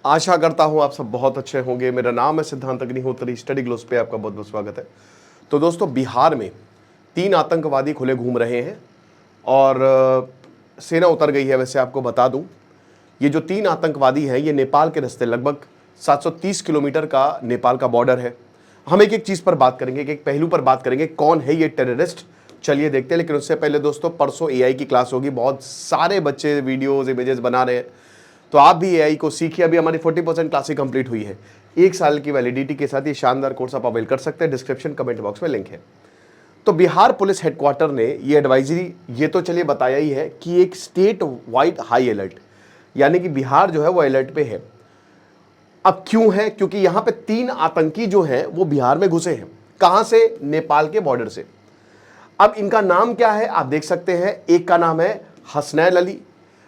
आशा करता हूँ आप सब बहुत अच्छे होंगे। मेरा नाम है सिद्धांत अग्निहोत्री, स्टडी ग्लोस पे आपका बहुत बहुत स्वागत है। तो दोस्तों, बिहार में 3 आतंकवादी खुले घूम रहे हैं और सेना उतर गई है। वैसे आपको बता दूं, ये जो 3 आतंकवादी हैं ये नेपाल के रास्ते, लगभग 730 किलोमीटर का नेपाल का बॉर्डर है। हम एक एक चीज़ पर बात करेंगे, एक पहलू पर बात करेंगे, कौन है ये टेररिस्ट। चलिए देखते हैं। लेकिन उससे पहले दोस्तों, परसों एआई की क्लास होगी। बहुत सारे बच्चे वीडियोज़ इमेजेस बना रहे हैं, तो आप भी एआई को सीखिए। अभी हमारी 40% क्लासेस कंप्लीट हुई है। 1 साल की वैलिडिटी के साथ ये शानदार कोर्स आप अवेल कर सकते हैं। डिस्क्रिप्शन कमेंट बॉक्स में लिंक है। तो बिहार पुलिस हेडक्वार्टर ने ये एडवाइजरी, ये तो चलिए बताया ही है कि एक स्टेट वाइड हाई अलर्ट, यानी कि बिहार जो है वो अलर्ट पे है। अब क्यों है? क्योंकि यहां पे 3 आतंकी जो हैं वो बिहार में घुसे हैं। कहां से? नेपाल के बॉर्डर से। अब इनका नाम क्या है आप देख सकते हैं। एक का नाम है हसनैन अली।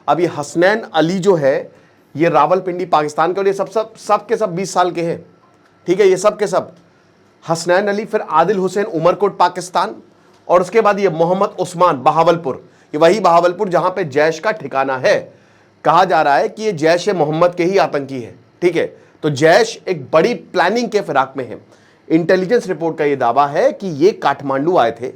अब ये हसनैन अली जो है ये रावलपिंडी पाकिस्तान के, और ये सब के सब 20 साल के हैं। ठीक है, ये सब के सब हसनैन अली। फिर आदिल हुसैन उमरकोट पाकिस्तान, और उसके बाद ये मोहम्मद उस्मान बहावलपुर, ये वही बहावलपुर जहां पे जैश का ठिकाना है। कहा जा रहा है कि ये जैश ए मोहम्मद के ही आतंकी है। ठीक है, तो जैश एक बड़ी प्लानिंग के फिराक में है। इंटेलिजेंस रिपोर्ट का ये दावा है कि ये काठमांडू आए थे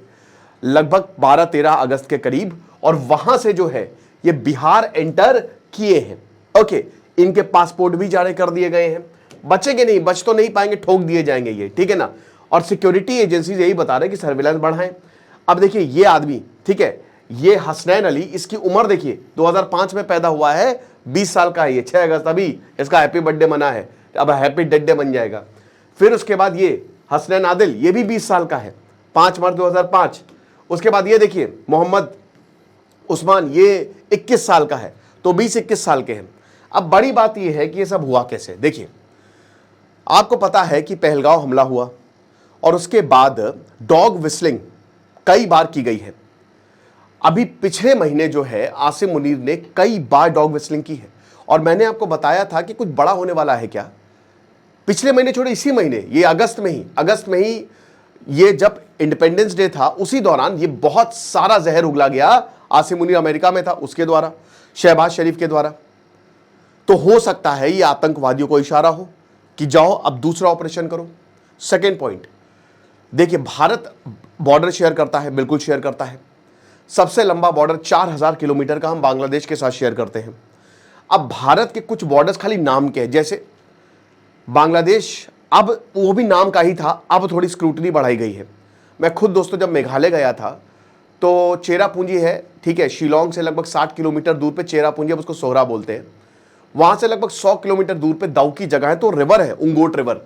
लगभग 12-13 अगस्त के करीब, और वहां से जो है ये बिहार एंटर किए हैं। ओके, इनके पासपोर्ट भी जारी कर दिए गए हैं। बचेंगे नहीं, बच तो नहीं पाएंगे, ठोक दिए जाएंगे ये, ठीक है ना। और सिक्योरिटी एजेंसी यही बता रहे हैं कि सर्विलांस बढ़ाएं। अब देखिए ये आदमी, ठीक है, ये हसनैन अली, इसकी उम्र देखिए 2005 में पैदा हुआ है, 20 साल का है ये। 6 अगस्त अभी इसका हैप्पी बर्थडे मना है, अब हैप्पी डेड डे बन जाएगा। फिर उसके बाद ये हसनैन आदिल, ये भी 20 साल का है, 5 मार्च 2005। उसके बाद ये देखिए मोहम्मद उस्मान, ये 21 साल का है। तो 20-21 साल के हैं। अब बड़ी बात यह है कि ये सब हुआ कैसे। देखिए, आपको पता है कि पहलगांव हमला हुआ और उसके बाद डॉग विस्लिंग कई बार की गई है। अभी पिछले महीने जो है आसिम मुनीर ने कई बार डॉग विस्लिंग की है, और मैंने आपको बताया था कि कुछ बड़ा होने वाला है क्या। पिछले महीने छोड़े, इसी महीने, ये अगस्त में ही ये जब इंडिपेंडेंस डे था उसी दौरान ये बहुत सारा जहर उगला गया। आसिम मुनीर अमेरिका में था, उसके द्वारा, शहबाज शरीफ के द्वारा। तो हो सकता है ये आतंकवादियों को इशारा हो कि जाओ अब दूसरा ऑपरेशन करो। सेकेंड पॉइंट, देखिए भारत बॉर्डर शेयर करता है, बिल्कुल शेयर करता है। सबसे लंबा बॉर्डर 4000 किलोमीटर का हम बांग्लादेश के साथ शेयर करते हैं। अब भारत के कुछ बॉर्डर्स खाली नाम के हैं, जैसे बांग्लादेश, अब वो भी नाम का ही था, अब थोड़ी स्क्रूटनी बढ़ाई गई है। मैं खुद दोस्तों जब मेघालय गया था तो चेरापूंजी है, ठीक है, शिलोंग से लगभग 60 किलोमीटर दूर पे चेरापूंजी, अब उसको सोहरा बोलते हैं। वहां से लगभग 100 किलोमीटर दूर पे दाऊ की जगह है, तो रिवर है उंगोट रिवर।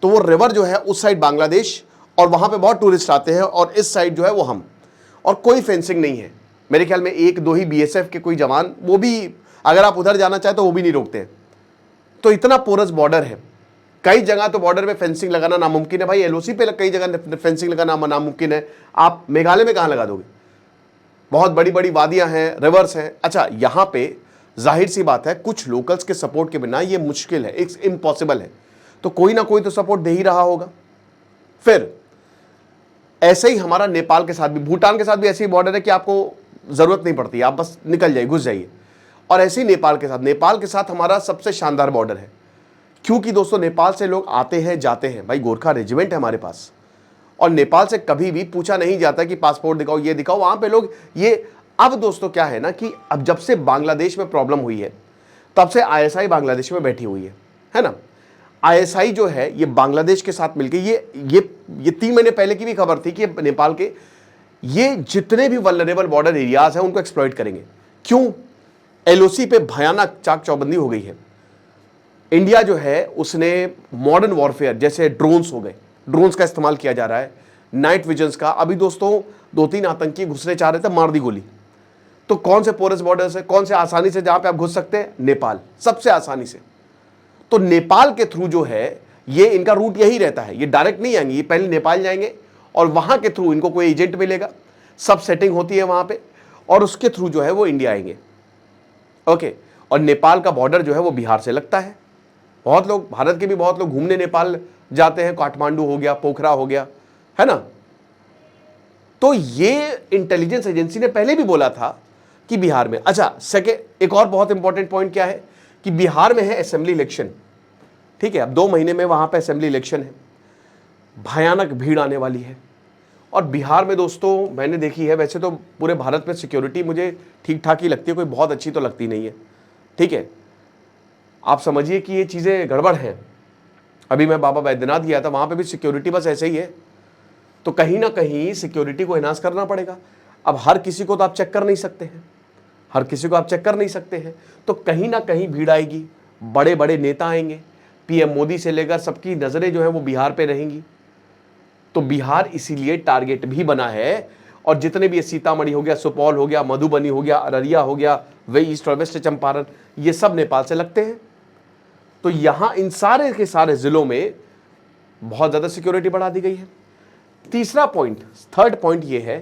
तो वो रिवर जो है उस साइड बांग्लादेश, और वहां पे बहुत टूरिस्ट आते हैं, और इस साइड जो है वो हम, और कोई फेंसिंग नहीं है। मेरे ख्याल में 1-2 ही बीएसएफ के कोई जवान, वो भी अगर आप उधर जाना चाहे तो वो भी नहीं रोकते हैं। तो इतना पोरस बॉर्डर है। कई जगह तो बॉर्डर में फेंसिंग लगाना नामुमकिन है भाई। एलओसी पे कई जगह फेंसिंग लगाना नामुमकिन है। आप मेघालय में कहां लगा दोगे? बहुत बड़ी बड़ी वादियां हैं, रिवर्स हैं। अच्छा, यहां पे जाहिर सी बात है कुछ लोकल्स के सपोर्ट के बिना ये मुश्किल है, इट्स इम्पॉसिबल है। तो कोई ना कोई तो सपोर्ट दे ही रहा होगा। फिर ऐसे ही हमारा नेपाल के साथ भी, भूटान के साथ भी ऐसी बॉर्डर है कि आपको जरूरत नहीं पड़ती, आप बस निकल जाइए, घुस जाइए। और ऐसे ही नेपाल के साथ हमारा सबसे शानदार बॉर्डर है। क्योंकि दोस्तों नेपाल से लोग आते हैं जाते हैं, भाई गोरखा रेजिमेंट है हमारे पास, और नेपाल से कभी भी पूछा नहीं जाता कि पासपोर्ट दिखाओ, ये दिखाओ। वहां पे लोग ये, अब दोस्तों क्या है ना कि अब जब से बांग्लादेश में प्रॉब्लम हुई है तब से आईएसआई बांग्लादेश में बैठी हुई है ना। आईएसआई जो है ये बांग्लादेश के साथ मिलकर, ये 3 महीने पहले की भी खबर थी कि नेपाल के ये जितने भी वल्नरेबल बॉर्डर एरियाज हैं उनको एक्सप्लॉइट करेंगे। क्यों? एलओसी पे भयानक चाक चौबंदी हो गई है। इंडिया जो है उसने मॉडर्न वॉरफेयर, जैसे ड्रोन्स हो गए, ड्रोन्स का इस्तेमाल किया जा रहा है, नाइट विजन्स का। अभी दोस्तों 2-3 आतंकी घुसने चाह रहे थे, मार दी गोली। तो कौन से पोरस बॉर्डर से, कौन से आसानी से जहां पे आप घुस सकते हैं? नेपाल, सबसे आसानी से। तो नेपाल के थ्रू जो है ये इनका रूट यही रहता है, ये डायरेक्ट नहीं आएंगे, ये पहले नेपाल जाएंगे और वहां के थ्रू इनको कोई एजेंट मिलेगा, सब सेटिंग होती है वहां पे, और उसके थ्रू जो है वो इंडिया आएंगे। ओके, और नेपाल का बॉर्डर जो है वो बिहार से लगता है। बहुत लोग, भारत के भी बहुत लोग घूमने नेपाल जाते हैं, काठमांडू हो गया, पोखरा हो गया, है ना। तो ये इंटेलिजेंस एजेंसी ने पहले भी बोला था कि बिहार में। अच्छा, सेकेंड, एक और बहुत इंपॉर्टेंट पॉइंट क्या है कि बिहार में है असेंबली इलेक्शन, ठीक है, अब 2 महीने में वहां पे असेंबली इलेक्शन है, भयानक भीड़ आने वाली है। और बिहार में दोस्तों मैंने देखी है, वैसे तो पूरे भारत में सिक्योरिटी मुझे ठीक ठाक ही लगती है, कोई बहुत अच्छी तो लगती नहीं है, ठीक है। आप समझिए कि ये चीज़ें गड़बड़ हैं। अभी मैं बाबा बैद्यनाथ गया था, वहाँ पे भी सिक्योरिटी बस ऐसे ही है। तो कहीं ना कहीं सिक्योरिटी को एनहांस करना पड़ेगा। अब हर किसी को तो आप चेक कर नहीं सकते हैं, हर किसी को आप चेक कर नहीं सकते हैं, तो कहीं ना कहीं भीड़ आएगी, बड़े बड़े नेता आएंगे, पीएम मोदी से लेकर सबकी नज़रें जो है वो बिहार पे रहेंगी। तो बिहार इसीलिए टारगेट भी बना है। और जितने भी सीतामढ़ी हो गया, सुपौल हो गया, मधुबनी हो गया, अररिया हो गया, वे ईस्ट और वेस्ट चंपारण, ये सब नेपाल से लगते हैं। तो यहां इन सारे के सारे जिलों में बहुत ज्यादा सिक्योरिटी बढ़ा दी गई है। तीसरा पॉइंट, थर्ड पॉइंट ये है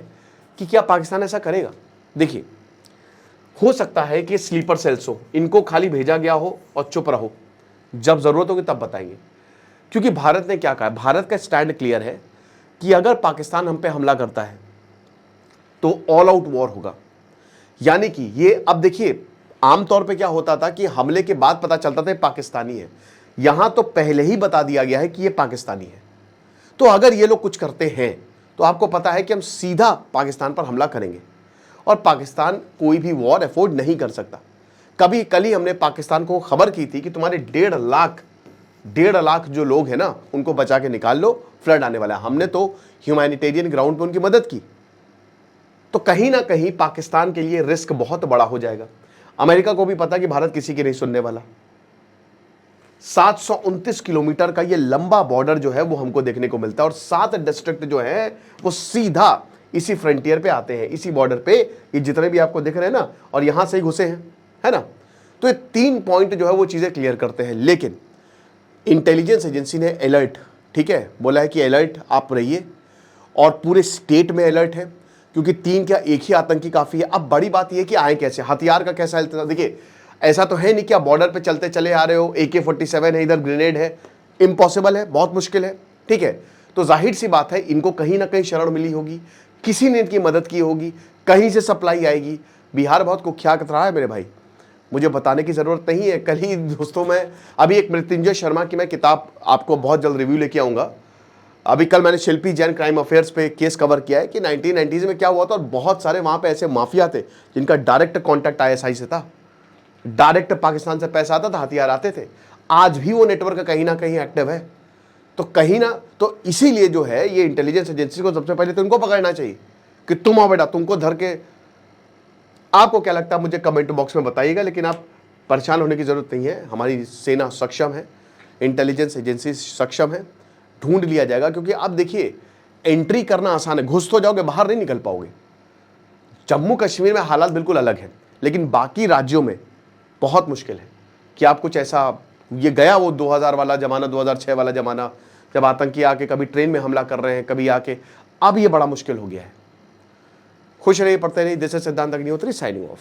कि क्या पाकिस्तान ऐसा करेगा? देखिए, हो सकता है कि स्लीपर सेल्स हो, इनको खाली भेजा गया हो और चुप रहो, जब जरूरत होगी तब बताएंगे। क्योंकि भारत ने क्या कहा, भारत का स्टैंड क्लियर है कि अगर पाकिस्तान हम पे हमला करता है तो ऑल आउट वॉर होगा। यानी कि ये, अब देखिए, आमतौर पे क्या होता था कि हमले के बाद पता चलता था पाकिस्तानी है, यहां तो पहले ही बता दिया गया है कि ये पाकिस्तानी है। तो अगर ये लोग कुछ करते हैं तो आपको पता है कि हम सीधा पाकिस्तान पर हमला करेंगे, और पाकिस्तान कोई भी वॉर अफोर्ड नहीं कर सकता। कल ही हमने पाकिस्तान को खबर की थी कि तुम्हारे 1.5 लाख जो लोग हैं ना, उनको बचा के निकाल लो, फ्लड आने वाला है। हमने तो ह्यूमैनिटेरियन ग्राउंड पे उनकी मदद की। तो कहीं ना कहीं पाकिस्तान के लिए रिस्क बहुत बड़ा हो जाएगा। अमेरिका को भी पता कि भारत किसी की नहीं सुनने वाला। 729 किलोमीटर का ये लंबा बॉर्डर जो है वो हमको देखने को मिलता है, और 7 डिस्ट्रिक्ट जो है वो सीधा इसी फ्रंटियर पे आते हैं, इसी बॉर्डर पे ये जितने भी आपको दिख रहे हैं ना, और यहां से ही घुसे हैं, है ना। तो ये 3 पॉइंट जो है वो चीजें क्लियर करते हैं। लेकिन इंटेलिजेंस एजेंसी ने अलर्ट, ठीक है, बोला है कि अलर्ट आप रहिए, और पूरे स्टेट में अलर्ट है, क्योंकि 3 क्या एक ही आतंकी काफी है। अब बड़ी बात यह कि आए कैसे, हथियार का कैसा इंतजाम। देखिए, ऐसा तो है नहीं कि आप बॉर्डर पे चलते चले आ रहे हो, AK-47 है, इधर ग्रेनेड है, इम्पॉसिबल है, बहुत मुश्किल है, ठीक है। तो जाहिर सी बात है इनको कहीं ना कहीं शरण मिली होगी, किसी ने इनकी मदद की होगी, कहीं से सप्लाई आएगी। बिहार बहुत कुख्यात रहा है मेरे भाई, मुझे बताने की जरूरत नहीं है। कल ही दोस्तों, मैं अभी एक मृत्युंजय शर्मा की मैं किताब आपको बहुत जल्द रिव्यू लेके आऊंगा। अभी कल मैंने शिल्पी जैन क्राइम अफेयर्स पे केस कवर किया है कि 1990s में क्या हुआ था, और बहुत सारे वहां पे ऐसे माफिया थे जिनका डायरेक्ट कॉन्टैक्ट ISI से था, डायरेक्ट पाकिस्तान से पैसा आता था, हथियार आते थे। आज भी वो नेटवर्क कहीं ना कहीं एक्टिव है। तो कहीं ना, तो इसीलिए जो है ये इंटेलिजेंस एजेंसी को सबसे पहले तो उनको पकड़ना चाहिए कि तुम आओ बेटा, तुमको धर के। आपको क्या लगता है मुझे कमेंट बॉक्स में बताइएगा, लेकिन आप परेशान होने की जरूरत नहीं है। हमारी सेना सक्षम है, इंटेलिजेंस एजेंसी सक्षम है, ढूंढ लिया जाएगा। क्योंकि आप देखिए, एंट्री करना आसान है, घुस तो जाओगे, बाहर नहीं निकल पाओगे। जम्मू कश्मीर में हालात बिल्कुल अलग है, लेकिन बाकी राज्यों में बहुत मुश्किल है कि आप कुछ ऐसा, ये गया वो 2000 वाला जमाना, 2006 वाला जमाना, जब आतंकी आके कभी ट्रेन में हमला कर रहे हैं, कभी आके, अब ये बड़ा मुश्किल हो गया है। खुश रहिए, पढ़ते रहिए। दिस इज सिद्धांत अग्निहोत्री, साइनिंग ऑफ।